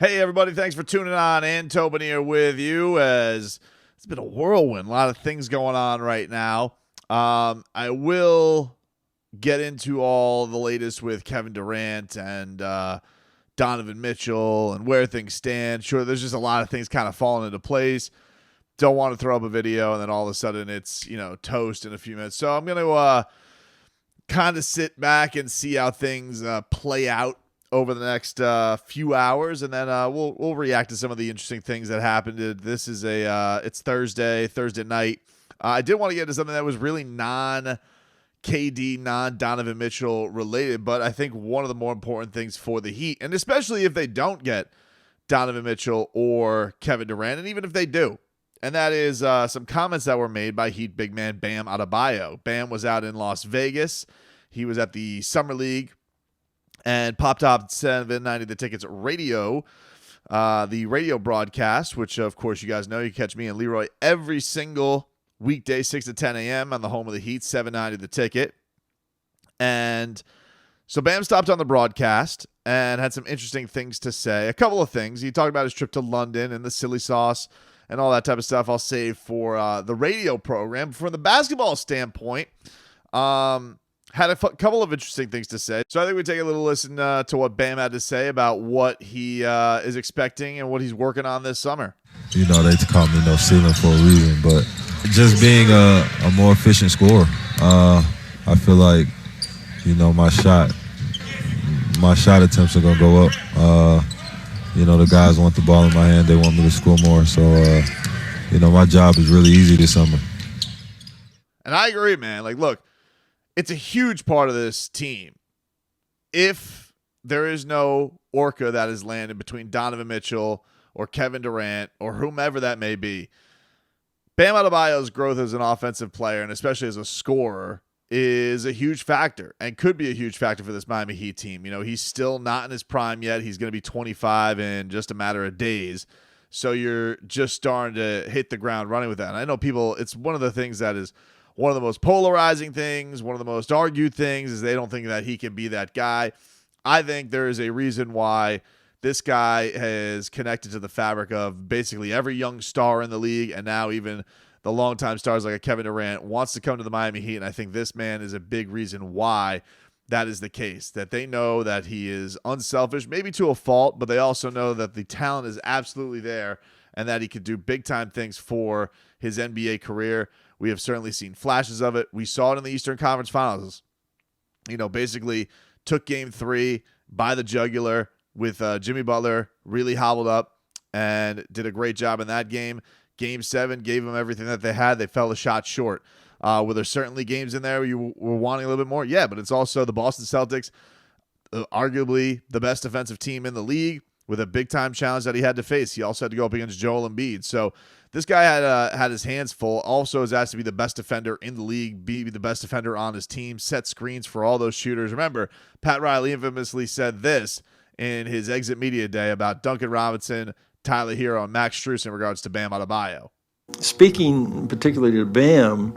Hey, everybody. Thanks for tuning on in. Tobin here with you as it's been a whirlwind. A lot of things going on right now. I will get into all the latest with Kevin Durant and Donovan Mitchell and where things stand. Sure, there's just a lot of things kind of falling into place. Don't want to throw up a video and then all of a sudden it's, toast in a few minutes. So I'm going to kind of sit back and see how things play out over the next few hours, and then we'll react to some of the interesting things that happened. This is it's Thursday night. I did want to get into something that was really non-KD, non-Donovan Mitchell related, but I think one of the more important things for the Heat, and especially if they don't get Donovan Mitchell or Kevin Durant, and even if they do, and that is some comments that were made by Heat big man Bam Adebayo. Bam was out in Las Vegas. He was at the Summer League and Pop Top 790 The Tickets radio, the radio broadcast, which, of course, you guys know. You catch me and Leroy every single weekday, 6 to 10 a.m. on the home of the Heat, 790 The Ticket. And so Bam stopped on the broadcast and had some interesting things to say. A couple of things. He talked about his trip to London and the silly sauce and all that type of stuff. I'll save for the radio program. From the basketball standpoint, had a couple of interesting things to say. So I think we take a little listen to what Bam had to say about what he is expecting and what he's working on this summer. They call me no ceiling for a reason, but just being a more efficient scorer. I feel like, my shot attempts are going to go up. The guys want the ball in my hand. They want me to score more. So, my job is really easy this summer. And I agree, man. Look, it's a huge part of this team. If there is no orca that is landed between Donovan Mitchell or Kevin Durant or whomever that may be, Bam Adebayo's growth as an offensive player and especially as a scorer is a huge factor and could be a huge factor for this Miami Heat team. He's still not in his prime yet. He's going to be 25 in just a matter of days. So you're just starting to hit the ground running with that. And I know people, it's one of the things that is one of the most polarizing things, one of the most argued things is they don't think that he can be that guy. I think there is a reason why this guy has connected to the fabric of basically every young star in the league, and now even the longtime stars like a Kevin Durant wants to come to the Miami Heat, and I think this man is a big reason why that is the case, that they know that he is unselfish, maybe to a fault, but they also know that the talent is absolutely there and that he could do big-time things for his NBA career. We have certainly seen flashes of it. We saw it in the Eastern Conference Finals. Basically took Game 3 by the jugular with Jimmy Butler, really hobbled up and did a great job in that game. Game 7 gave them everything that they had. They fell a shot short. Were there certainly games in there where you were wanting a little bit more? Yeah, but it's also the Boston Celtics, arguably the best defensive team in the league, with a big-time challenge that he had to face. He also had to go up against Joel Embiid. So this guy had his hands full. Also is asked to be the best defender in the league, be the best defender on his team, set screens for all those shooters. Remember, Pat Riley infamously said this in his exit media day about Duncan Robinson, Tyler Hero, and Max Strus in regards to Bam Adebayo. Speaking particularly to Bam,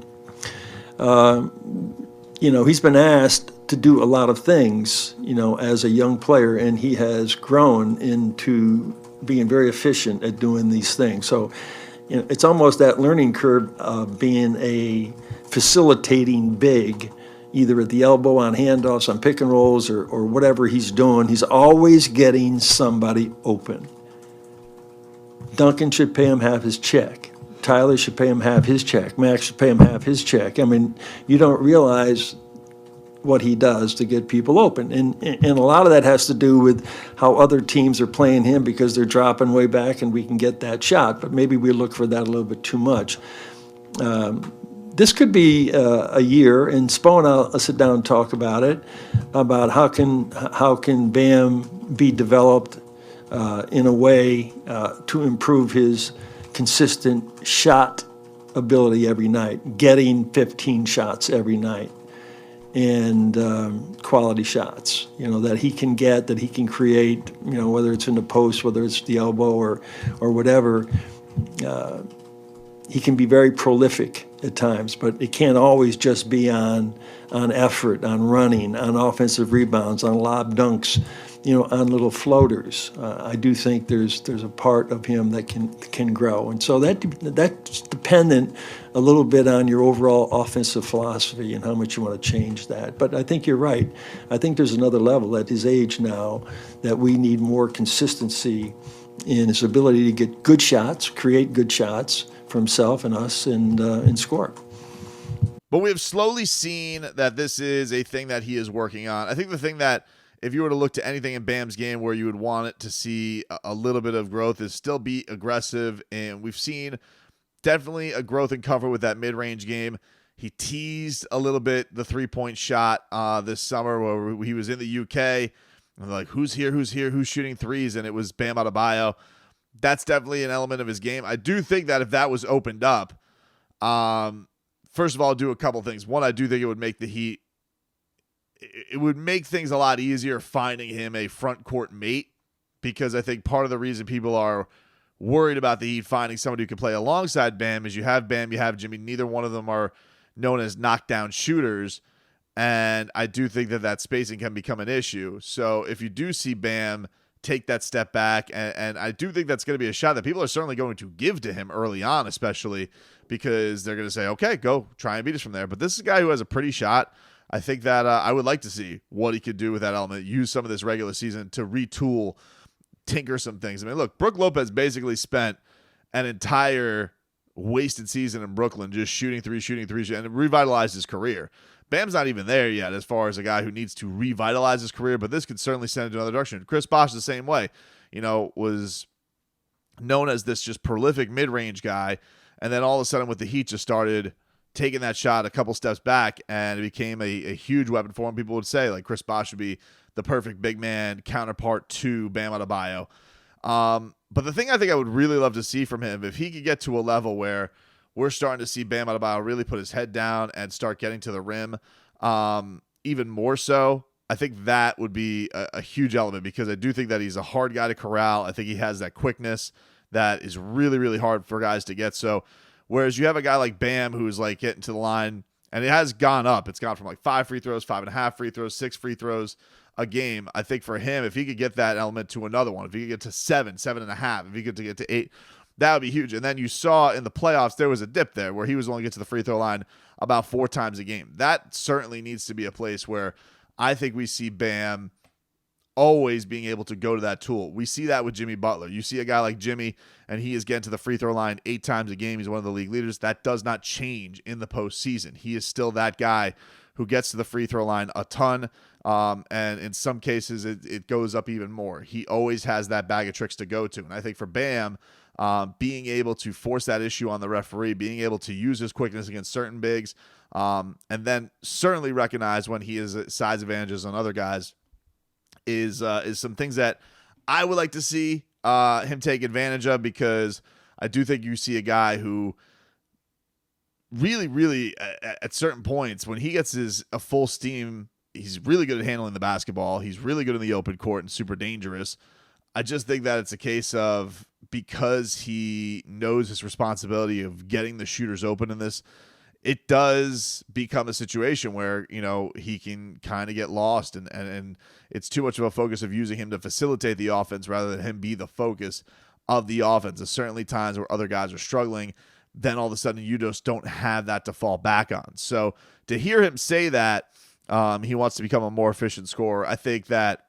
he's been asked to do a lot of things, as a young player, and he has grown into being very efficient at doing these things. So, it's almost that learning curve of being a facilitating big, either at the elbow, on handoffs, on pick and rolls, or whatever he's doing. He's always getting somebody open. Duncan should pay him half his check. Tyler should pay him half his check. Max should pay him half his check. I mean, you don't realize what he does to get people open. And a lot of that has to do with how other teams are playing him because they're dropping way back and we can get that shot. But maybe we look for that a little bit too much. This could be a year, and Spo and I'll sit down and talk about it, about how can Bam be developed in a way to improve his consistent shot ability every night, getting 15 shots every night, and quality shots, that he can get, that he can create, whether it's in the post, whether it's the elbow or whatever. He can be very prolific at times, but it can't always just be on effort, on running, on offensive rebounds, on lob dunks. on little floaters. I do think there's a part of him that can grow, and so that's dependent a little bit on your overall offensive philosophy and how much you want to change that. But I think you're right. I think there's another level at his age now that we need more consistency in his ability to get good shots, create good shots for himself and us, and score. But we have slowly seen that this is a thing that he is working on. I think the thing that, if you were to look to anything in Bam's game where you would want it to see a little bit of growth, is still be aggressive. And we've seen definitely a growth in cover with that mid-range game. He teased a little bit the three-point shot this summer where he was in the UK. And like, who's here, who's shooting threes? And it was Bam Adebayo. That's definitely an element of his game. I do think that if that was opened up, first of all, do a couple things. One, I do think it would make the Heat, it would make things a lot easier finding him a front court mate, because I think part of the reason people are worried about the Heat finding somebody who can play alongside Bam is you have Bam, you have Jimmy. Neither one of them are known as knockdown shooters, and I do think that spacing can become an issue. So if you do see Bam take that step back, and I do think that's going to be a shot that people are certainly going to give to him early on, especially because they're going to say, okay, go try and beat us from there. But this is a guy who has a pretty shot. I think that I would like to see what he could do with that element, use some of this regular season to retool, tinker some things. I mean, look, Brook Lopez basically spent an entire wasted season in Brooklyn just shooting threes, and revitalized his career. Bam's not even there yet as far as a guy who needs to revitalize his career, but this could certainly send it in another direction. Chris Bosh the same way, was known as this just prolific mid-range guy, and then all of a sudden with the Heat just started taking that shot a couple steps back, and it became a huge weapon for him. People would say, like, Chris Bosh would be the perfect big man counterpart to Bam Adebayo. But the thing I think I would really love to see from him, if he could get to a level where we're starting to see Bam Adebayo really put his head down and start getting to the rim, even more so, I think that would be a huge element, because I do think that he's a hard guy to corral. I think he has that quickness that is really, really hard for guys to get. So whereas you have a guy like Bam who's like getting to the line, and it has gone up. It's gone from like 5 free throws, 5.5 free throws, 6 free throws a game. I think for him, if he could get that element to another one, if he could get to 7, 7.5, if he could get to 8, that would be huge. And then you saw in the playoffs, there was a dip there where he was only get to the free throw line about 4 times a game. That certainly needs to be a place where I think we see Bam always being able to go to that tool. We see that with Jimmy Butler. You see a guy like Jimmy, and he is getting to the free throw line 8 times a game. He's one of the league leaders. That does not change in the postseason. He is still that guy who gets to the free throw line a ton, and in some cases it goes up even more. He always has that bag of tricks to go to. And I think for Bam, being able to force that issue on the referee, being able to use his quickness against certain bigs, and then certainly recognize when he has size advantages on other guys, is some things that I would like to see him take advantage of, because I do think you see a guy who really, really at certain points when he gets a full steam, he's really good at handling the basketball. He's really good in the open court and super dangerous. I just think that it's a case of, because he knows his responsibility of getting the shooters open in this, it does become a situation where, he can kind of get lost, and it's too much of a focus of using him to facilitate the offense rather than him be the focus of the offense. There's certainly times where other guys are struggling, then all of a sudden you just don't have that to fall back on. So to hear him say that he wants to become a more efficient scorer, I think that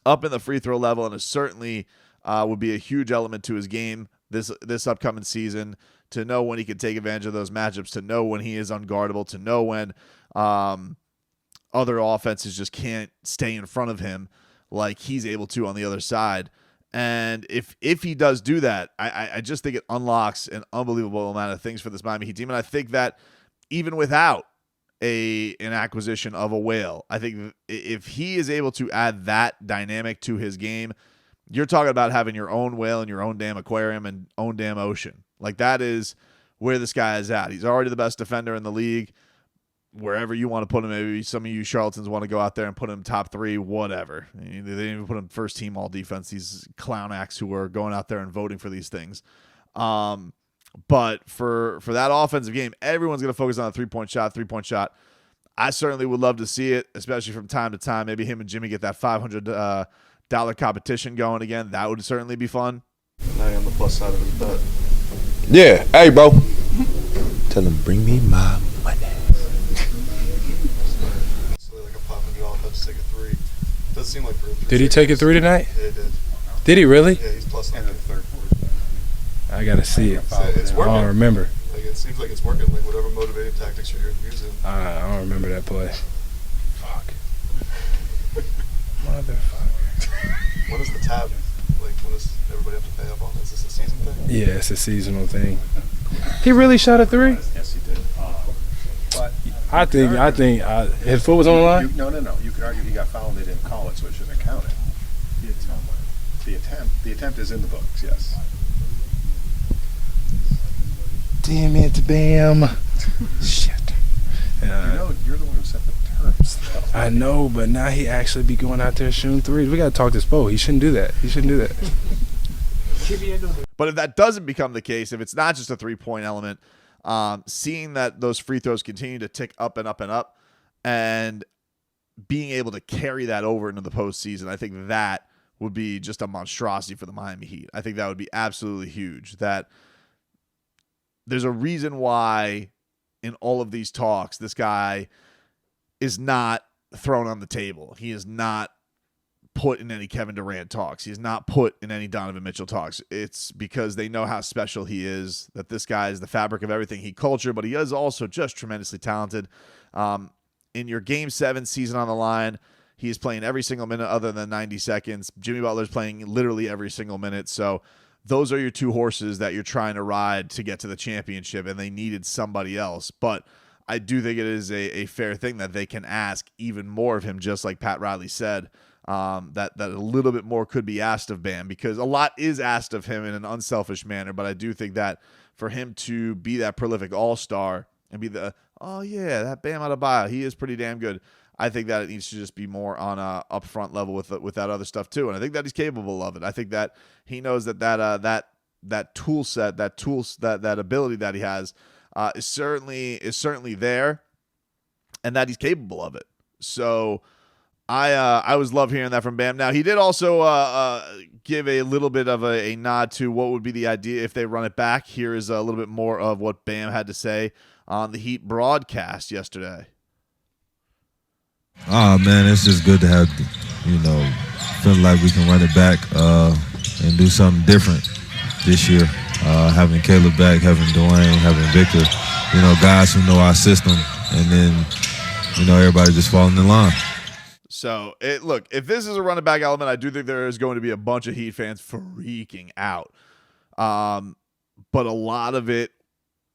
up in the free throw level, and it certainly would be a huge element to his game this upcoming season, to know when he can take advantage of those matchups, to know when he is unguardable, to know when other offenses just can't stay in front of him like he's able to on the other side. And if he does do that, I just think it unlocks an unbelievable amount of things for this Miami Heat team. And I think that even without an acquisition of a whale, I think if he is able to add that dynamic to his game, you're talking about having your own whale and your own damn aquarium and own damn ocean. Like, that is where this guy is at. He's already the best defender in the league. Wherever you want to put him, maybe some of you charlatans want to go out there and put him top 3, whatever. They didn't even put him first team all defense, these clown acts who are going out there and voting for these things. But for that offensive game, everyone's going to focus on a three-point shot. I certainly would love to see it, especially from time to time. Maybe him and Jimmy get that $500 competition going again. That would certainly be fun. Now you're on the plus side of his bet. Yeah. Hey, bro. Tell him, bring me my money. So like a $500 bet to take a 3. Does seem like for a 3. Did he take a 3 tonight? Yeah, he did. Did he really? Yeah, he's plus 9 in the third. I gotta see it. It's I working. don't remember. Like it seems like it's working. Like whatever motivating tactics you're using. I don't remember that play. Fuck. Motherfucker. When is the tab? Like when does everybody have to pay up on? Is this a season thing? Yeah, it's a seasonal thing. He really shot a 3? Yes, he did. But I think his foot was on the line. no. You could argue he got fouled. They didn't call it, so it shouldn't have counted. The attempt is in the books. Yes. Damn it, Bam. Shit. You're the one who set the terms. Though. I know, but now he actually be going out there shooting 3s. We gotta talk to Spo. He shouldn't do that. But if that doesn't become the case, if it's not just a 3-point element, seeing that those free throws continue to tick up and up and up, and being able to carry that over into the postseason, I think that would be just a monstrosity for the Miami Heat. I think that would be absolutely huge. That there's a reason why in all of these talks, this guy is not thrown on the table. He is not put in any Kevin Durant talks. He is not put in any Donovan Mitchell talks. It's because they know how special he is, that this guy is the fabric of everything Heat culture, but he is also just tremendously talented. In your Game 7 season on the line, he is playing every single minute other than 90 seconds. Jimmy Butler's playing literally every single minute. So those are your two horses that you're trying to ride to get to the championship, and they needed somebody else. But I do think it is a fair thing that they can ask even more of him, just like Pat Riley said, that a little bit more could be asked of Bam, because a lot is asked of him in an unselfish manner. But I do think that for him to be that prolific all-star and be that Bam Adebayo, he is pretty damn good. I think that it needs to just be more on a upfront level with that other stuff too, and I think that he's capable of it. I think that he knows that tool set, that ability that he has is certainly there, and that he's capable of it. So I always love hearing that from Bam. Now he did also give a little bit of a nod to what would be the idea if they run it back. Here is a little bit more of what Bam had to say on the Heat broadcast yesterday. Man, it's just good to have, feeling like we can run it back and do something different this year. Having Caleb back, having Dwayne, having Victor, guys who know our system, and then, everybody just falling in line. So, look, if this is a run it back element, I do think there is going to be a bunch of Heat fans freaking out. But a lot of it,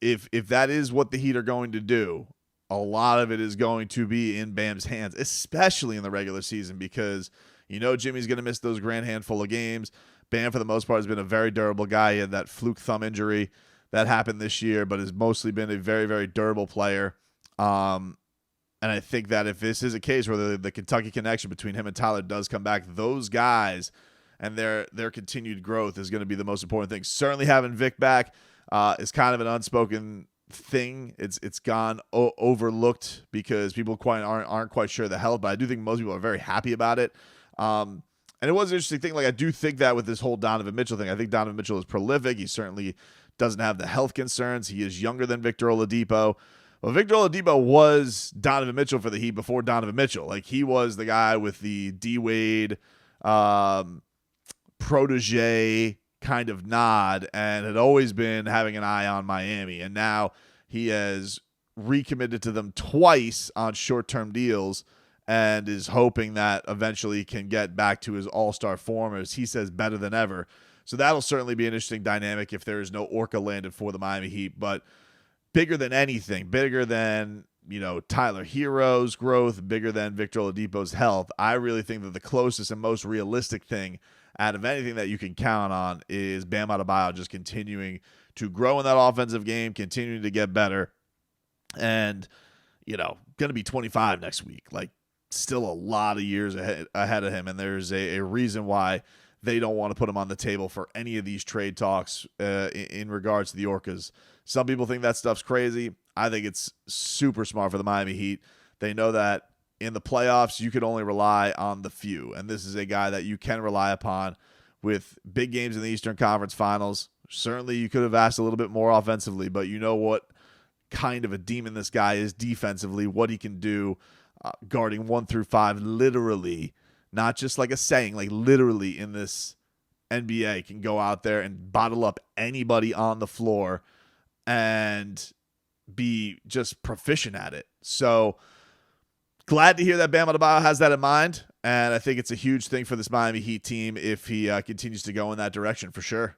if that is what the Heat are going to do, a lot of it is going to be in Bam's hands, especially in the regular season, because Jimmy's going to miss those grand handful of games. Bam, for the most part, has been a very durable guy. He had that fluke thumb injury that happened this year, but has mostly been a very, very durable player. And I think that if this is a case where the Kentucky connection between him and Tyler does come back, those guys and their continued growth is going to be the most important thing. Certainly having Vic back is kind of an unspoken thing. It's gone overlooked because people aren't quite sure the health, but I do think most people are very happy about it. And it was an interesting thing. Like, I do think that with this whole Donovan Mitchell thing, I think Donovan Mitchell is prolific. He certainly doesn't have the health concerns. He is younger than Victor Oladipo. Well, Victor Oladipo was Donovan Mitchell for the Heat before Donovan Mitchell. Like, he was the guy with the D-Wade protege kind of nod and had always been having an eye on Miami. And now he has recommitted to them twice on short-term deals and is hoping that eventually he can get back to his all-star form, as he says, better than ever. So that'll certainly be an interesting dynamic if there is no Orca landed for the Miami Heat. But bigger than anything, bigger than, Tyler Hero's growth, bigger than Victor Oladipo's health, I really think that the closest and most realistic thing out of anything that you can count on is Bam Adebayo just continuing to grow in that offensive game, continuing to get better, and, going to be 25 next week. Like, still a lot of years ahead of him, and there's a reason why they don't want to put him on the table for any of these trade talks in regards to the Orcas. Some people think that stuff's crazy. I think it's super smart for the Miami Heat They know that in the playoffs, you could only rely on the few. And this is a guy that you can rely upon with big games in the Eastern Conference Finals. Certainly, you could have asked a little bit more offensively, but you know what kind of a demon this guy is defensively, what he can do guarding 1 through 5, literally, not just like a saying, like literally in this NBA can go out there and bottle up anybody on the floor and be just proficient at it. So glad to hear that Bam Adebayo has that in mind, and I think it's a huge thing for this Miami Heat team if he continues to go in that direction for sure.